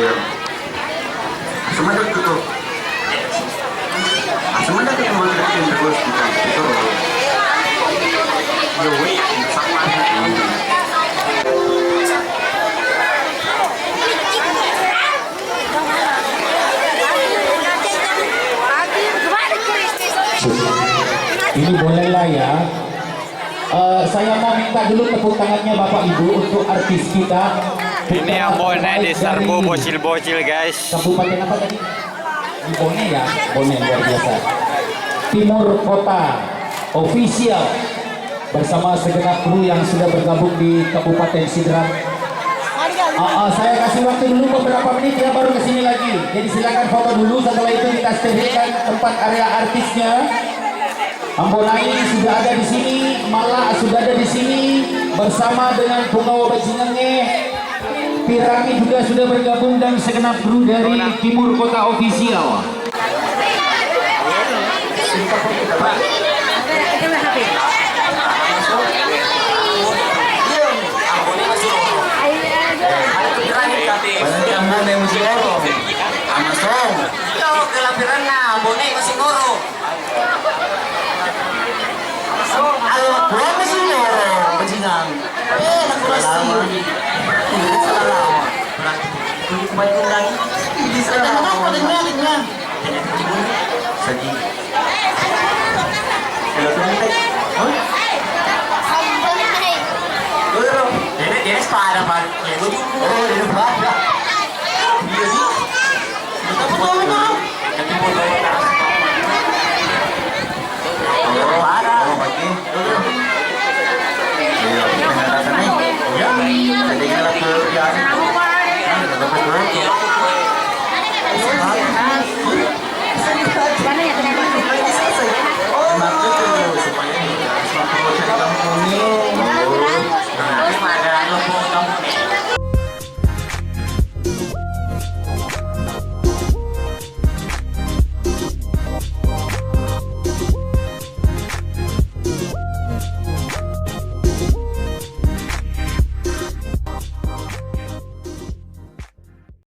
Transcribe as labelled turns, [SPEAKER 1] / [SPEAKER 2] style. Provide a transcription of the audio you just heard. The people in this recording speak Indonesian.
[SPEAKER 1] Iya. Semuanya tuh. Semuanya tuh mau bikin terus bukan itu. Yo, wait, sama.
[SPEAKER 2] Ini bolehlah ya. Saya mau minta dulu tepuk tangannya Bapak Ibu untuk artis kita.
[SPEAKER 3] Ini yang bonek di serbu bocil-bocil guys.
[SPEAKER 2] Kabupaten apa tadi? Di Bone ya, Bone luar biasa. Timur Kota official bersama segenap kru yang sudah bergabung di Kabupaten Sidrap. Saya kasih waktu dulu beberapa menit ya baru kesini lagi. Jadi silakan foto dulu, setelah itu kita sterilkan tempat area artisnya. Ambonai sudah ada di sini, Malak sudah ada di sini bersama dengan Pungawa Bajingange. Pirangi juga sudah bergabung dan segenap kru dari Timur Kota official.
[SPEAKER 1] Ambonai masih ngoro. Amasong. Yo, kelapiran na Ambonai masih ngoro. Ayo, bukan masih ngoro, bajingan. Nakurasi. Ini salah. Baik lagi. Ini salah. Apa dengannya? Sedih. Kalau tuh ini sepada pak. Oh, ini sepada. Iya sih. Kita foto. Kita foto. Oh, ada. Oh, pagi. Iya, kita datang nih. Ya, tadi kita ke ya. Nah, kita foto.